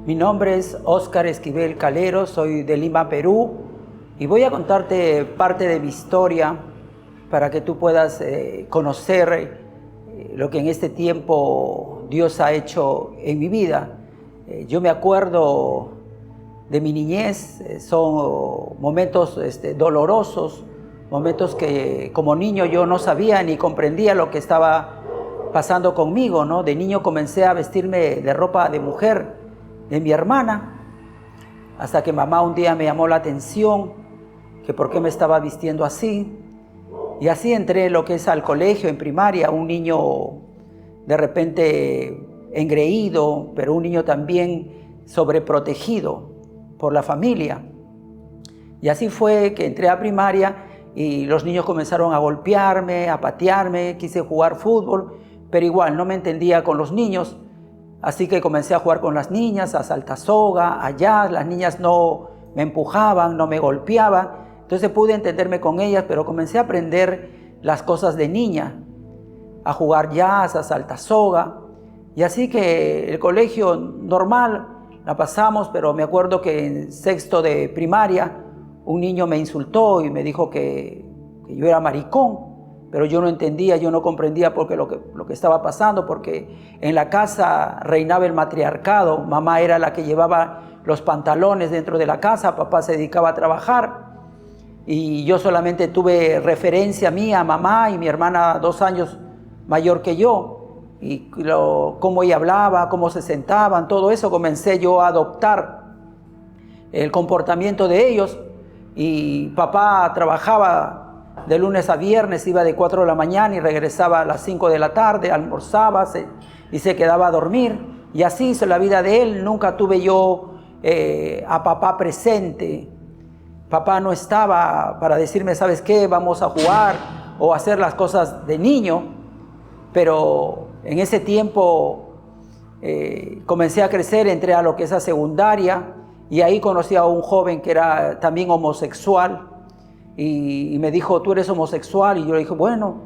Mi nombre es Óscar Esquivel Calero, soy de Lima, Perú, y voy a contarte parte de mi historia para que tú puedas conocer lo que en este tiempo Dios ha hecho en mi vida. Yo me acuerdo de mi niñez, son momentos dolorosos, momentos que como niño yo no sabía ni comprendía lo que estaba pasando conmigo, ¿no? De niño comencé a vestirme de ropa de mujer de mi hermana, hasta que mamá un día me llamó la atención, que por qué me estaba vistiendo así. Y así entré lo que es al colegio, en primaria, un niño de repente engreído, pero un niño también sobreprotegido por la familia. Y así fue que entré a primaria y los niños comenzaron a golpearme, a patearme, quise jugar fútbol, pero igual no me entendía con los niños. Así que comencé a jugar con las niñas, a saltasoga, a jazz. Las niñas no me empujaban, no me golpeaban. Entonces pude entenderme con ellas, pero comencé a aprender las cosas de niña, a jugar jazz, a saltasoga. Y así que el colegio normal la pasamos, pero me acuerdo que en sexto de primaria un niño me insultó y me dijo que yo era maricón. Pero yo no entendía, yo no comprendía por qué lo que estaba pasando, porque en la casa reinaba el matriarcado. Mamá era la que llevaba los pantalones dentro de la casa, papá se dedicaba a trabajar. Y yo solamente tuve referencia mía, mamá y mi hermana 2 años mayor que yo. Y cómo ella hablaba, cómo se sentaban, todo eso comencé yo a adoptar el comportamiento de ellos. Y papá trabajaba de lunes a viernes, iba de 4 de la mañana y regresaba a las 5 de la tarde, almorzaba y se quedaba a dormir. Y así hizo la vida de él. Nunca tuve yo a papá presente. Papá no estaba para decirme, ¿sabes qué? Vamos a jugar o hacer las cosas de niño. Pero en ese tiempo comencé a crecer, entré a lo que es la secundaria y ahí conocí a un joven que era también homosexual. Y me dijo, ¿tú eres homosexual? Y yo le dije, bueno,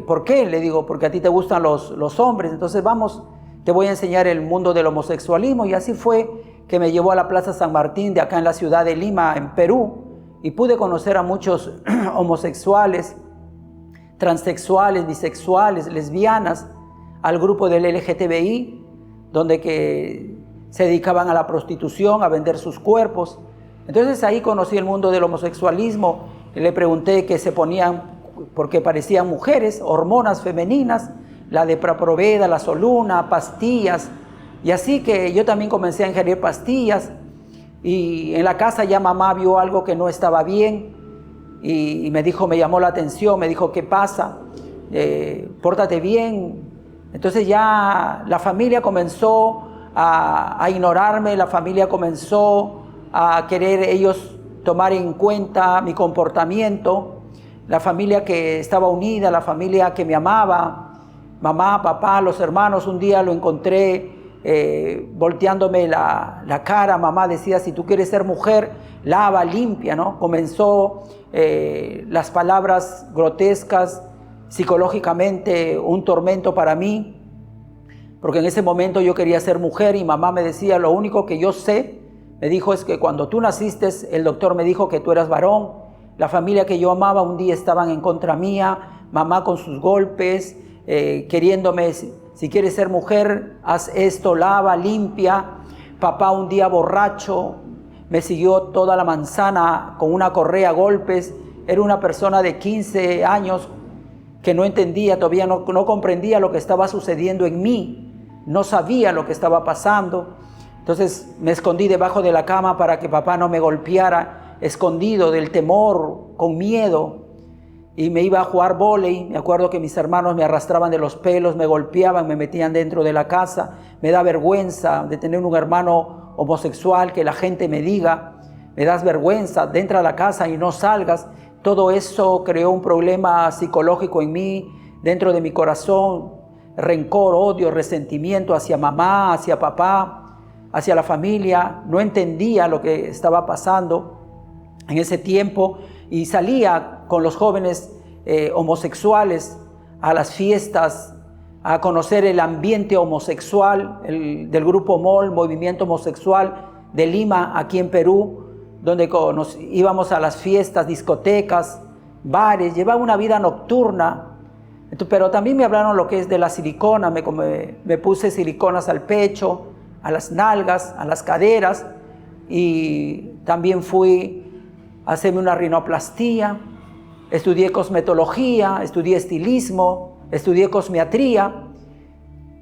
¿por qué? Le digo, porque a ti te gustan los hombres, entonces vamos, te voy a enseñar el mundo del homosexualismo. Y así fue que me llevó a la Plaza San Martín de acá en la ciudad de Lima, en Perú, y pude conocer a muchos homosexuales, transexuales, bisexuales, lesbianas, al grupo del LGTBI, donde que se dedicaban a la prostitución, a vender sus cuerpos. Entonces ahí conocí el mundo del homosexualismo. Le pregunté que se ponían, porque parecían mujeres, hormonas femeninas, la Depraproveda, la Soluna, pastillas. Y así que yo también comencé a ingerir pastillas. Y en la casa ya mamá vio algo que no estaba bien. Y me dijo, me llamó la atención, me dijo, ¿qué pasa? Pórtate bien. Entonces ya la familia comenzó a ignorarme, la familia comenzó a querer ellos tomar en cuenta mi comportamiento, la familia que estaba unida, la familia que me amaba, mamá, papá, los hermanos. Un día lo encontré volteándome la cara. Mamá decía, si tú quieres ser mujer, lava, limpia, ¿no? Comenzó las palabras grotescas, psicológicamente un tormento para mí, porque en ese momento yo quería ser mujer y mamá me decía, lo único que yo sé, me dijo, es que cuando tú naciste, el doctor me dijo que tú eras varón. La familia que yo amaba un día estaban en contra mía. Mamá con sus golpes, queriéndome, si quieres ser mujer, haz esto, lava, limpia. Papá un día borracho, me siguió toda la manzana con una correa a golpes. Era una persona de 15 años que no entendía, todavía no comprendía lo que estaba sucediendo en mí. No sabía lo que estaba pasando. Entonces me escondí debajo de la cama para que papá no me golpeara, escondido del temor, con miedo. Y me iba a jugar vóley. Me acuerdo que mis hermanos me arrastraban de los pelos, me golpeaban, me metían dentro de la casa. Me da vergüenza de tener un hermano homosexual, que la gente me diga, me das vergüenza, entra a la casa y no salgas. Todo eso creó un problema psicológico en mí, dentro de mi corazón, rencor, odio, resentimiento hacia mamá, hacia papá, hacia la familia. No entendía lo que estaba pasando en ese tiempo y salía con los jóvenes homosexuales a las fiestas, a conocer el ambiente homosexual del grupo MOL, Movimiento Homosexual de Lima, aquí en Perú, donde nos íbamos a las fiestas, discotecas, bares, llevaba una vida nocturna. Pero también me hablaron lo que es de la silicona, me puse siliconas al pecho, a las nalgas, a las caderas, y también fui a hacerme una rinoplastía, estudié cosmetología, estudié estilismo, estudié cosmiatría,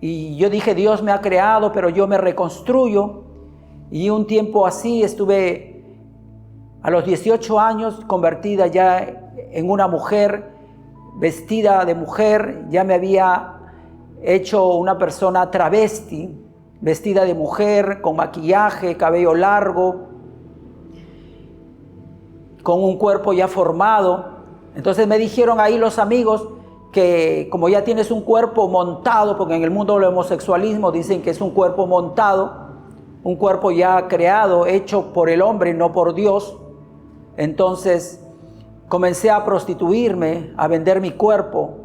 y yo dije, Dios me ha creado, pero yo me reconstruyo. Y un tiempo así estuve, a los 18 años, convertida ya en una mujer, vestida de mujer. Ya me había hecho una persona travesti, vestida de mujer, con maquillaje, cabello largo, con un cuerpo ya formado. Entonces me dijeron ahí los amigos que como ya tienes un cuerpo montado, porque en el mundo del homosexualismo dicen que es un cuerpo montado, un cuerpo ya creado, hecho por el hombre, no por Dios. Entonces comencé a prostituirme, a vender mi cuerpo,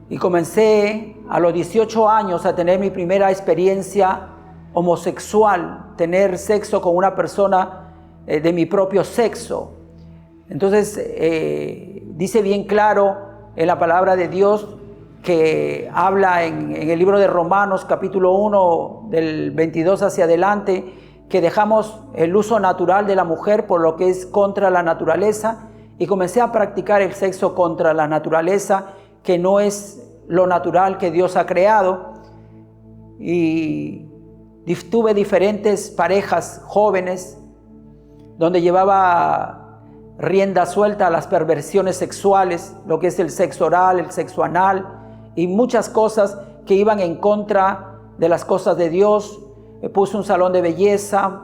y comencé a los 18 años a tener mi primera experiencia homosexual, tener sexo con una persona de mi propio sexo. Entonces dice bien claro en la palabra de Dios, que habla en el libro de Romanos capítulo 1 del 22 hacia adelante, que dejamos el uso natural de la mujer por lo que es contra la naturaleza, y comencé a practicar el sexo contra la naturaleza, que no es lo natural que Dios ha creado. Y tuve diferentes parejas jóvenes donde llevaba rienda suelta a las perversiones sexuales, lo que es el sexo oral, el sexo anal, y muchas cosas que iban en contra de las cosas de Dios. Puse un salón de belleza,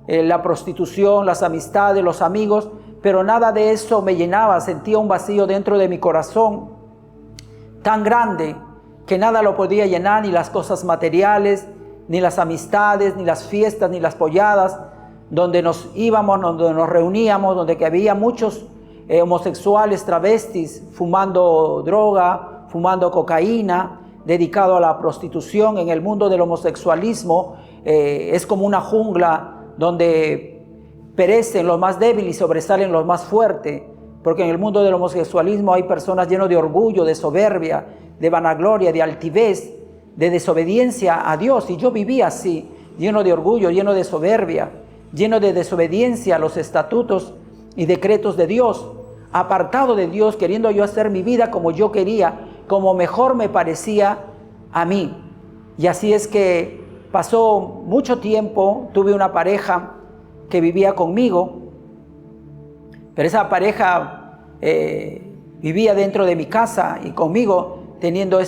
la prostitución, las amistades, los amigos, pero nada de eso me llenaba. Sentía un vacío dentro de mi corazón tan grande que nada lo podía llenar, ni las cosas materiales, ni las amistades, ni las fiestas, ni las polladas, donde nos íbamos, donde nos reuníamos, donde que había muchos homosexuales, travestis, fumando droga, fumando cocaína, dedicado a la prostitución. En el mundo del homosexualismo es como una jungla donde perecen los más débiles y sobresalen los más fuertes, porque en el mundo del homosexualismo hay personas llenas de orgullo, de soberbia, de vanagloria, de altivez, de desobediencia a Dios. Y yo vivía así, lleno de orgullo, lleno de soberbia, lleno de desobediencia a los estatutos y decretos de Dios, apartado de Dios, queriendo yo hacer mi vida como yo quería, como mejor me parecía a mí. Y así es que pasó mucho tiempo, tuve una pareja que vivía conmigo, pero esa pareja vivía dentro de mi casa y conmigo teniendo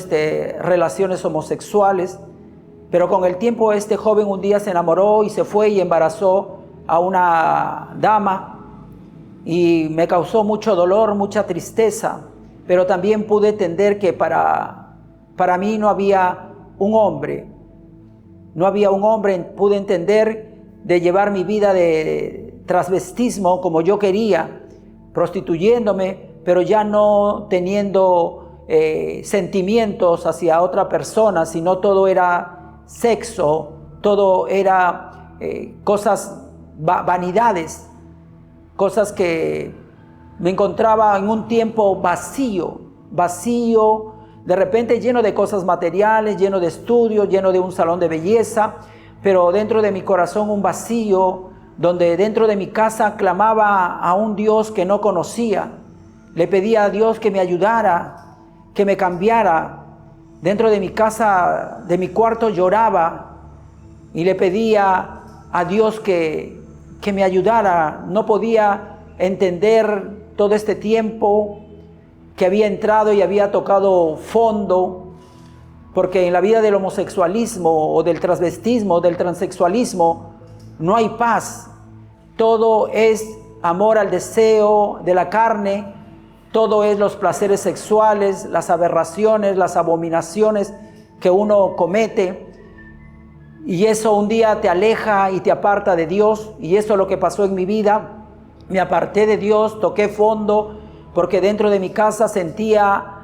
relaciones homosexuales. Pero con el tiempo este joven un día se enamoró y se fue y embarazó a una dama, y me causó mucho dolor, mucha tristeza, pero también pude entender que para mí no había un hombre, pude entender de llevar mi vida de transvestismo como yo quería, prostituyéndome, pero ya no teniendo sentimientos hacia otra persona, sino todo era sexo, todo era cosas, vanidades, cosas que me encontraba en un tiempo vacío, de repente lleno de cosas materiales, lleno de estudios, lleno de un salón de belleza, pero dentro de mi corazón un vacío, donde dentro de mi casa clamaba a un Dios que no conocía. Le pedía a Dios que me ayudara, que me cambiara. Dentro de mi casa, de mi cuarto, lloraba y le pedía a Dios que me ayudara. No podía entender todo este tiempo que había entrado y había tocado fondo, porque en la vida del homosexualismo o del transvestismo, del transexualismo, no hay paz. Todo es amor al deseo de la carne, todo es los placeres sexuales, las aberraciones, las abominaciones que uno comete. Y eso un día te aleja y te aparta de Dios, y eso es lo que pasó en mi vida. Me aparté de Dios, toqué fondo, porque dentro de mi casa sentía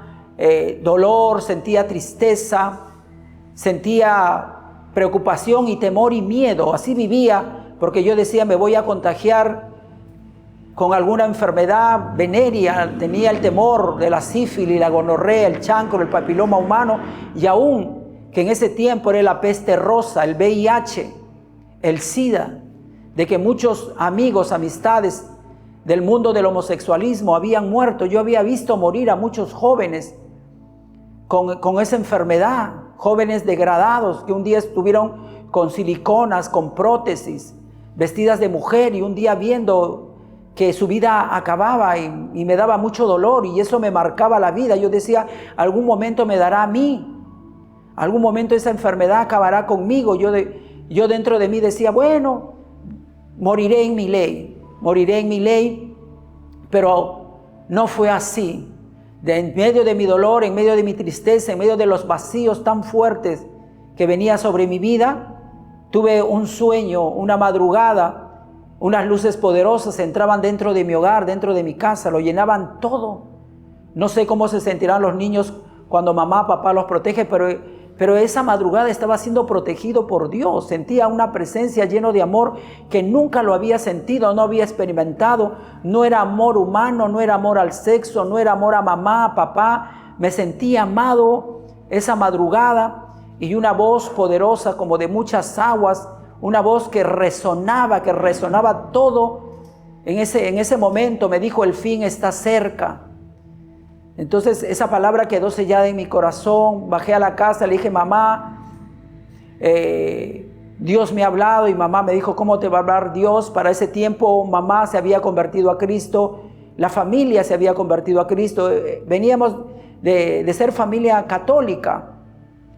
dolor, sentía tristeza, sentía preocupación y temor y miedo. Así vivía, porque yo decía, me voy a contagiar con alguna enfermedad venérea. Tenía el temor de la sífilis, la gonorrea, el chancro, el papiloma humano, y aún que en ese tiempo era la peste rosa, el VIH, el SIDA, de que muchos amigos, amistades del mundo del homosexualismo habían muerto. Yo había visto morir a muchos jóvenes con esa enfermedad, jóvenes degradados que un día estuvieron con siliconas, con prótesis, vestidas de mujer, y un día viendo que su vida acababa y me daba mucho dolor, y eso me marcaba la vida. Yo decía, algún momento me dará a mí, algún momento esa enfermedad acabará conmigo. Yo dentro de mí decía, bueno, moriré en mi ley, pero no fue así. En medio de mi dolor, en medio de mi tristeza, en medio de los vacíos tan fuertes que venía sobre mi vida, tuve un sueño, una madrugada, unas luces poderosas entraban dentro de mi hogar, dentro de mi casa, lo llenaban todo. No sé cómo se sentirán los niños cuando mamá, papá los protege, pero esa madrugada estaba siendo protegido por Dios. Sentía una presencia lleno de amor que nunca lo había sentido, no había experimentado. No era amor humano, no era amor al sexo, no era amor a mamá, a papá. Me sentía amado esa madrugada, y una voz poderosa como de muchas aguas, una voz que resonaba todo. En ese momento me dijo, el fin está cerca. Entonces esa palabra quedó sellada en mi corazón. Bajé a la casa, le dije, mamá, Dios me ha hablado. Y mamá me dijo, ¿cómo te va a hablar Dios? Para ese tiempo mamá se había convertido a Cristo, la familia se había convertido a Cristo. Veníamos de ser familia católica,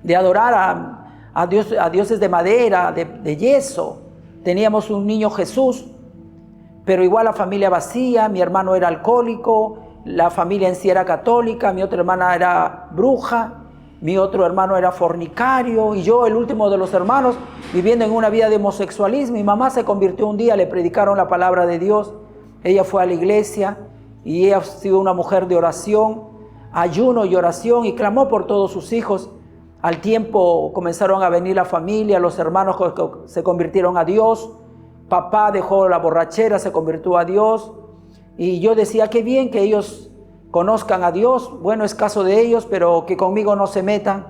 de adorar a dioses de madera, de yeso. Teníamos un niño Jesús, pero igual la familia vacía. Mi hermano era alcohólico, la familia en sí era católica, mi otra hermana era bruja, mi otro hermano era fornicario, y yo, el último de los hermanos, viviendo en una vida de homosexualismo. Mi mamá se convirtió un día, le predicaron la palabra de Dios, ella fue a la iglesia, y ella ha sido una mujer de oración, ayuno y oración, y clamó por todos sus hijos. Al tiempo comenzaron a venir la familia, los hermanos se convirtieron a Dios, papá dejó la borrachera, se convirtió a Dios. Y yo decía, qué bien que ellos conozcan a Dios. Bueno, es caso de ellos, pero que conmigo no se metan.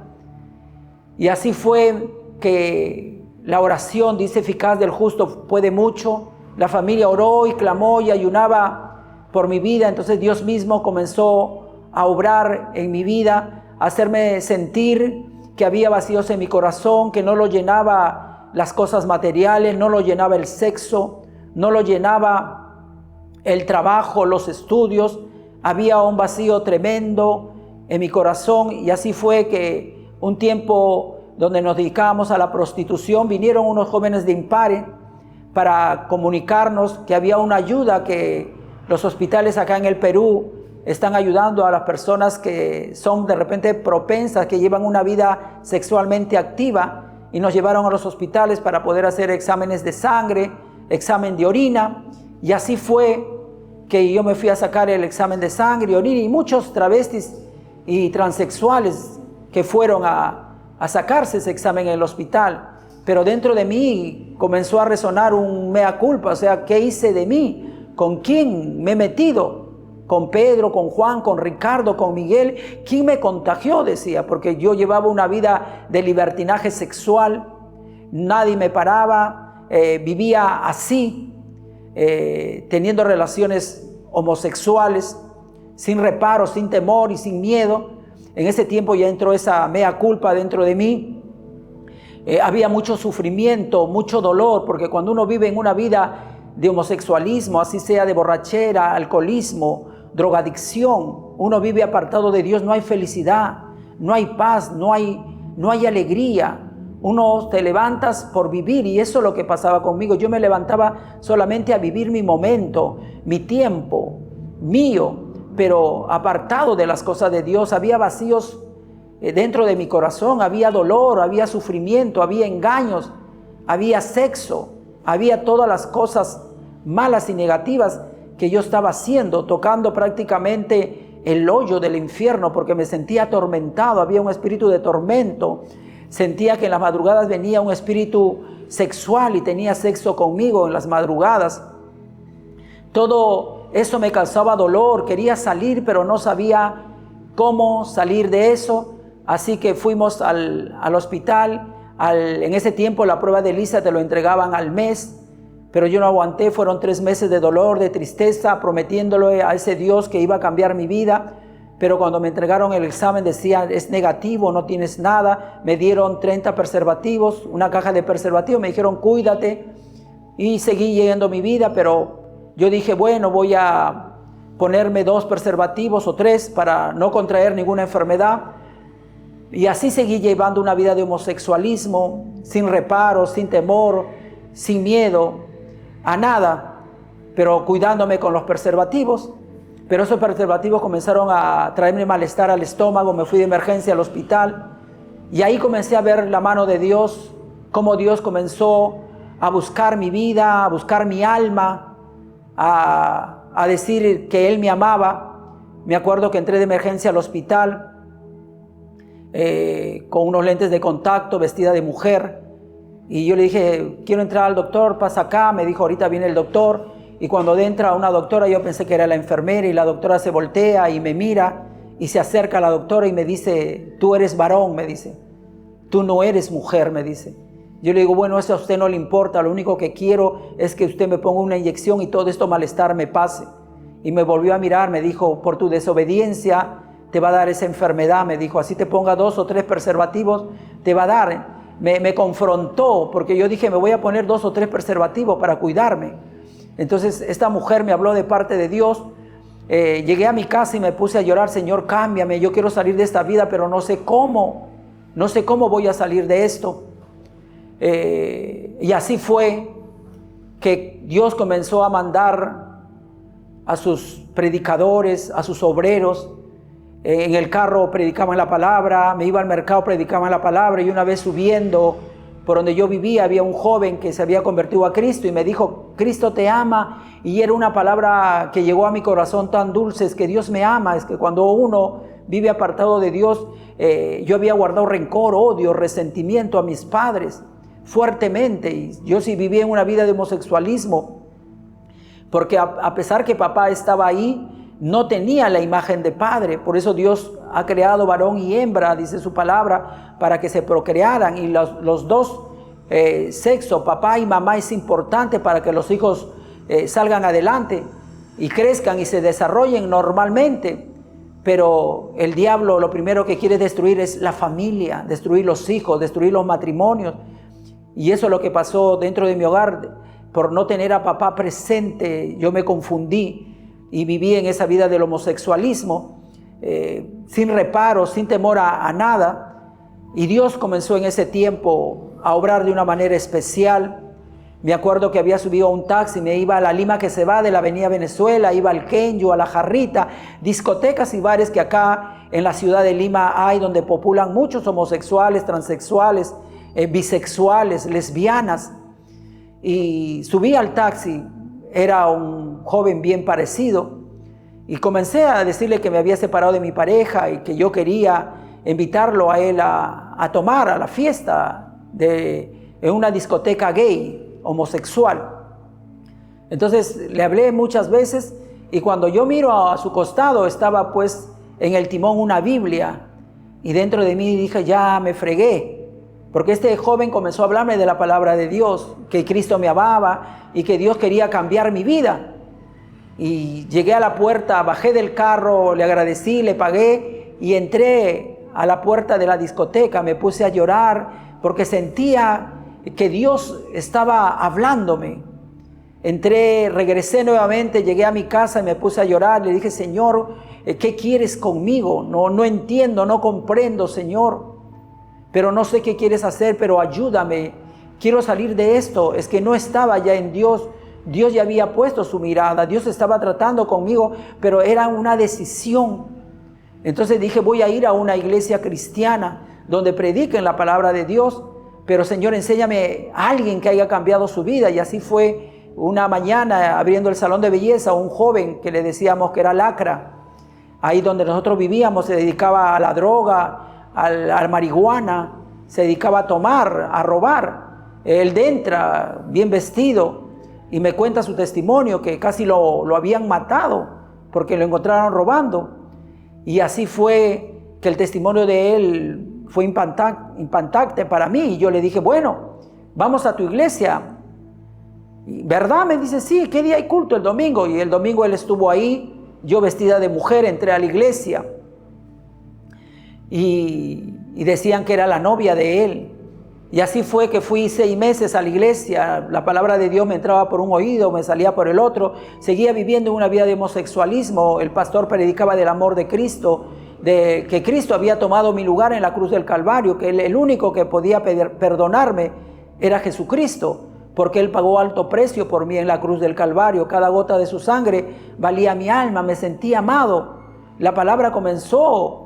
Y así fue que la oración, dice, eficaz del justo puede mucho. La familia oró y clamó y ayunaba por mi vida. Entonces Dios mismo comenzó a obrar en mi vida, a hacerme sentir que había vacíos en mi corazón, que no lo llenaba las cosas materiales, no lo llenaba el sexo, no lo llenaba el trabajo, los estudios. Había un vacío tremendo en mi corazón, y así fue que un tiempo donde nos dedicábamos a la prostitución, vinieron unos jóvenes de Impare para comunicarnos que había una ayuda, que los hospitales acá en el Perú están ayudando a las personas que son de repente propensas, que llevan una vida sexualmente activa, y nos llevaron a los hospitales para poder hacer exámenes de sangre, examen de orina. Y así fue que yo me fui a sacar el examen de sangre y orina, y muchos travestis y transexuales que fueron a sacarse ese examen en el hospital. Pero dentro de mí comenzó a resonar un mea culpa, o sea, ¿qué hice de mí? ¿Con quién me he metido? ¿Con Pedro, con Juan, con Ricardo, con Miguel? ¿Quién me contagió? Decía, porque yo llevaba una vida de libertinaje sexual, nadie me paraba, vivía así, teniendo relaciones homosexuales, sin reparo, sin temor y sin miedo. En ese tiempo ya entró esa mea culpa dentro de mí. Había mucho sufrimiento, mucho dolor, porque cuando uno vive en una vida de homosexualismo, así sea de borrachera, alcoholismo, drogadicción, uno vive apartado de Dios, no hay felicidad, no hay paz, no hay alegría. Uno te levantas por vivir, y eso es lo que pasaba conmigo. Yo me levantaba solamente a vivir mi momento, mi tiempo, mío, pero apartado de las cosas de Dios. Había vacíos dentro de mi corazón, había dolor, había sufrimiento, había engaños, había sexo, había todas las cosas malas y negativas que yo estaba haciendo, tocando prácticamente el hoyo del infierno porque me sentía atormentado, había un espíritu de tormento. Sentía que en las madrugadas venía un espíritu sexual y tenía sexo conmigo en las madrugadas. Todo eso me causaba dolor, quería salir, pero no sabía cómo salir de eso. Así que fuimos al hospital. En ese tiempo la prueba de ELISA te lo entregaban al mes, pero yo no aguanté. Fueron 3 meses de dolor, de tristeza, prometiéndole a ese Dios que iba a cambiar mi vida. Pero cuando me entregaron el examen decía, es negativo, no tienes nada. Me dieron 30 preservativos, una caja de preservativos, me dijeron cuídate. Y seguí yendo mi vida, pero yo dije, bueno, voy a ponerme 2 preservativos o 3 para no contraer ninguna enfermedad. Y así seguí llevando una vida de homosexualismo, sin reparo, sin temor, sin miedo a nada, pero cuidándome con los preservativos. Pero esos preservativos comenzaron a traerme malestar al estómago, me fui de emergencia al hospital y ahí comencé a ver la mano de Dios, cómo Dios comenzó a buscar mi vida, a buscar mi alma, a decir que Él me amaba. Me acuerdo que entré de emergencia al hospital con unos lentes de contacto, vestida de mujer, y yo le dije, quiero entrar al doctor, pasa acá. Me dijo, ahorita viene el doctor. Y cuando entra una doctora, yo pensé que era la enfermera, y la doctora se voltea y me mira y se acerca a la doctora y me dice, tú eres varón, me dice, tú no eres mujer, me dice. Yo le digo, bueno, eso a usted no le importa, lo único que quiero es que usted me ponga una inyección y todo esto malestar me pase. Y me volvió a mirar, me dijo, por tu desobediencia te va a dar esa enfermedad, me dijo, así te ponga 2 o 3 preservativos, te va a dar. Me confrontó porque yo dije, me voy a poner 2 o 3 preservativos para cuidarme. Entonces esta mujer me habló de parte de Dios. Llegué a mi casa y me puse a llorar, Señor, cámbiame, yo quiero salir de esta vida, pero no sé cómo voy a salir de esto. Y así fue que Dios comenzó a mandar a sus predicadores, a sus obreros. En el carro predicaban la palabra, me iba al mercado, predicaban la palabra, y una vez subiendo por donde yo vivía había un joven que se había convertido a Cristo y me dijo, Cristo te ama, y era una palabra que llegó a mi corazón tan dulce, es que Dios me ama, es que cuando uno vive apartado de Dios, yo había guardado rencor, odio, resentimiento a mis padres fuertemente, y yo sí vivía en una vida de homosexualismo, porque a pesar que papá estaba ahí, no tenía la imagen de padre. Por eso Dios ha creado varón y hembra, dice su palabra, para que se procrearan, y los dos sexos, papá y mamá, es importante para que los hijos salgan adelante y crezcan y se desarrollen normalmente. Pero el diablo lo primero que quiere destruir es la familia, destruir los hijos, destruir los matrimonios, y eso es lo que pasó dentro de mi hogar. Por no tener a papá presente, yo me confundí y viví en esa vida del homosexualismo, sin reparo, sin temor a nada. Y Dios comenzó en ese tiempo a obrar de una manera especial. Me acuerdo que había subido a un taxi, me iba a la Lima que se va de la avenida Venezuela, iba al Kenyo, a la Jarrita, discotecas y bares que acá en la ciudad de Lima hay, donde populan muchos homosexuales, transexuales, bisexuales, lesbianas. Y subí al taxi, era un joven bien parecido, y comencé a decirle que me había separado de mi pareja y que yo quería invitarlo a él a tomar a la fiesta en una discoteca gay, homosexual. Entonces le hablé muchas veces, y cuando yo miro a su costado estaba pues en el timón una Biblia, y dentro de mí dije, ya me fregué, porque este joven comenzó a hablarme de la palabra de Dios, que Cristo me amaba y que Dios quería cambiar mi vida. Y llegué a la puerta, bajé del carro, le agradecí, le pagué y entré a la puerta de la discoteca. Me puse a llorar porque sentía que Dios estaba hablándome. Entré, regresé nuevamente, llegué a mi casa y me puse a llorar. Le dije, Señor, ¿qué quieres conmigo? No entiendo, no comprendo, Señor. Pero no sé qué quieres hacer, pero ayúdame. Quiero salir de esto. Es que no estaba ya en Dios. Dios ya había puesto su mirada. Dios estaba tratando conmigo, pero era una decisión. Entonces dije, voy a ir a una iglesia cristiana donde prediquen la palabra de Dios. Pero Señor, enséñame a alguien que haya cambiado su vida. Y así fue una mañana, abriendo el salón de belleza, un joven que le decíamos que era lacra. Ahí donde nosotros vivíamos se dedicaba a la droga, a la marihuana, se dedicaba a tomar, a robar. Él entra bien vestido y me cuenta su testimonio que casi lo habían matado porque lo encontraron robando. Y así fue que el testimonio de él fue impactante para mí. Y yo le dije, bueno, vamos a tu iglesia. ¿Verdad? Me dice, sí, ¿qué día hay culto? El domingo. Y el domingo él estuvo ahí, yo vestida de mujer entré a la iglesia. Y decían que era la novia de él. Y así fue que fui 6 meses a la iglesia. La palabra de Dios me entraba por un oído, me salía por el otro. Seguía viviendo una vida de homosexualismo. El pastor predicaba del amor de Cristo, de que Cristo había tomado mi lugar en la cruz del Calvario, que el único que podía perdonarme era Jesucristo, porque Él pagó alto precio por mí en la cruz del Calvario. Cada gota de su sangre valía mi alma, me sentía amado. La palabra comenzó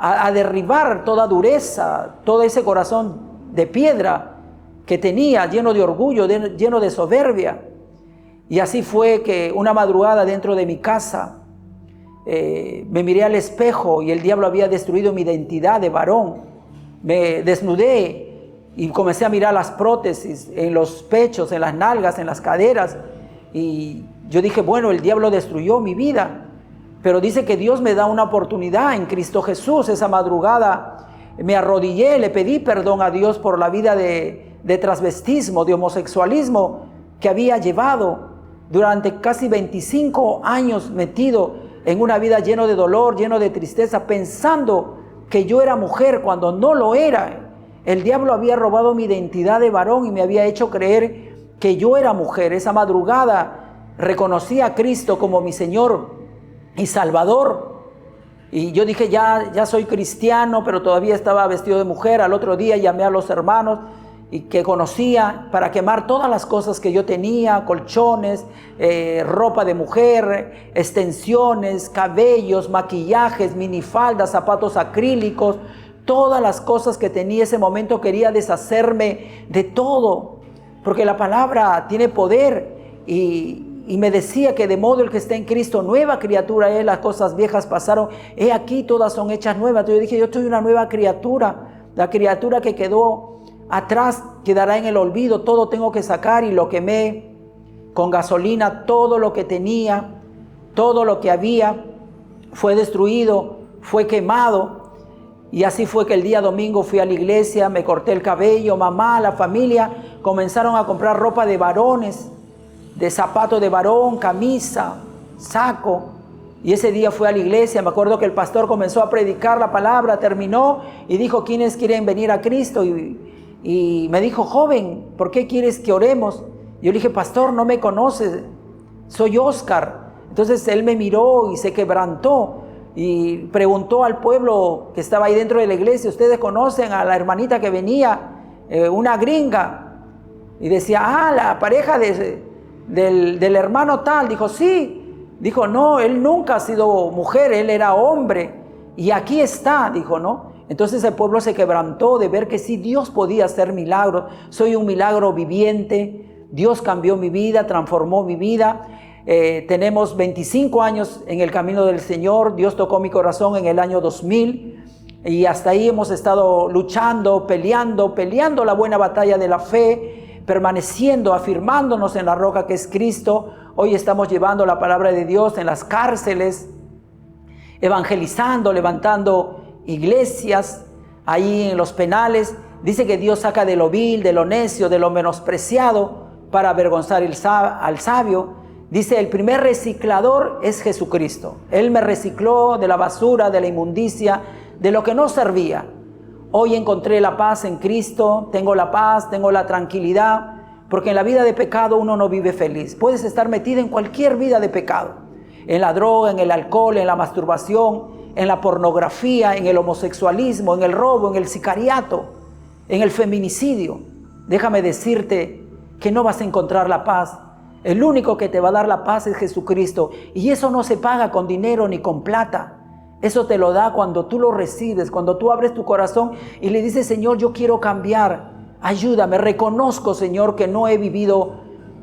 a derribar toda dureza, todo ese corazón de piedra que tenía, lleno de orgullo, lleno de soberbia. Y así fue que una madrugada dentro de mi casa me miré al espejo y el diablo había destruido mi identidad de varón. Me desnudé y comencé a mirar las prótesis en los pechos, en las nalgas, en las caderas. Y yo dije, bueno, el diablo destruyó mi vida. Pero dice que Dios me da una oportunidad en Cristo Jesús. Esa madrugada me arrodillé, le pedí perdón a Dios por la vida de transvestismo, de homosexualismo que había llevado durante casi 25 años metido en una vida lleno de dolor, lleno de tristeza, pensando que yo era mujer cuando no lo era. El diablo había robado mi identidad de varón y me había hecho creer que yo era mujer. Esa madrugada reconocí a Cristo como mi Señor y Salvador, y yo dije, ya soy cristiano, pero todavía estaba vestido de mujer. Al otro día llamé a los hermanos y que conocía para quemar todas las cosas que yo tenía, colchones, ropa de mujer, extensiones, cabellos, maquillajes, minifaldas, zapatos acrílicos, todas las cosas que tenía ese momento. Quería deshacerme de todo, porque la palabra tiene poder y me decía que de modo el que está en Cristo, nueva criatura es, las cosas viejas pasaron, he aquí todas son hechas nuevas. Entonces yo dije, yo soy una nueva criatura, la criatura que quedó atrás quedará en el olvido, todo tengo que sacar. Y lo quemé con gasolina, todo lo que tenía, todo lo que había fue destruido, fue quemado. Y así fue que el día domingo fui a la iglesia, me corté el cabello, mamá, la familia comenzaron a comprar ropa de varones, de zapato de varón, camisa, saco. Y ese día fui a la iglesia. Me acuerdo que el pastor comenzó a predicar la palabra, terminó y dijo, ¿quiénes quieren venir a Cristo? Y me dijo, joven, ¿por qué quieres que oremos? Yo le dije, pastor, no me conoces, soy Oscar. Entonces él me miró y se quebrantó y preguntó al pueblo que estaba ahí dentro de la iglesia, ¿ustedes conocen a la hermanita que venía, una gringa? Y decía, la pareja del hermano tal. Dijo, sí. Dijo, no, él nunca ha sido mujer, él era hombre. Y aquí está, dijo, ¿no? Entonces el pueblo se quebrantó de ver que sí, Dios podía hacer milagros. Soy un milagro viviente. Dios cambió mi vida, transformó mi vida. Tenemos 25 años en el camino del Señor. Dios tocó mi corazón en el año 2000. Y hasta ahí hemos estado luchando, peleando la buena batalla de la fe, permaneciendo, afirmándonos en la roca que es Cristo. Hoy estamos llevando la palabra de Dios en las cárceles, evangelizando, levantando iglesias, ahí en los penales. Dice que Dios saca de lo vil, de lo necio, de lo menospreciado para avergonzar al sabio. Dice, el primer reciclador es Jesucristo. Él me recicló de la basura, de la inmundicia, de lo que no servía. Hoy encontré la paz en Cristo, tengo la paz, tengo la tranquilidad, porque en la vida de pecado uno no vive feliz. Puedes estar metido en cualquier vida de pecado, en la droga, en el alcohol, en la masturbación, en la pornografía, en el homosexualismo, en el robo, en el sicariato, en el feminicidio. Déjame decirte que no vas a encontrar la paz. El único que te va a dar la paz es Jesucristo, y eso no se paga con dinero ni con plata. Eso te lo da cuando tú lo recibes, cuando tú abres tu corazón y le dices, Señor, yo quiero cambiar, ayúdame, reconozco, Señor, que no he vivido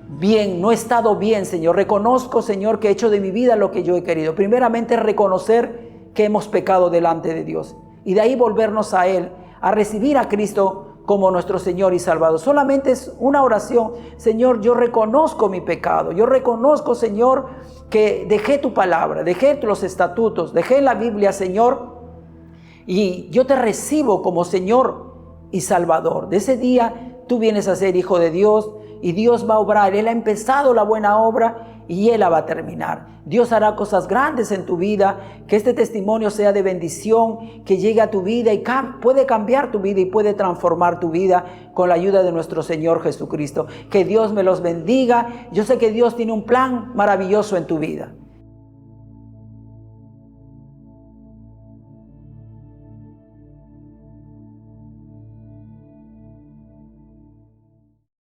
bien, no he estado bien, Señor. Reconozco, Señor, que he hecho de mi vida lo que yo he querido. Primeramente, reconocer que hemos pecado delante de Dios. Y de ahí volvernos a Él, a recibir a Cristo como nuestro Señor y Salvador. Solamente es una oración. Señor, yo reconozco mi pecado. Yo reconozco, Señor, que dejé tu palabra, dejé los estatutos, dejé la Biblia, Señor. Y yo te recibo como Señor y Salvador. De ese día tú vienes a ser hijo de Dios y Dios va a obrar. Él ha empezado la buena obra y Él la va a terminar. Dios hará cosas grandes en tu vida, que este testimonio sea de bendición, que llegue a tu vida y puede cambiar tu vida y puede transformar tu vida con la ayuda de nuestro Señor Jesucristo. Que Dios me los bendiga. Yo sé que Dios tiene un plan maravilloso en tu vida.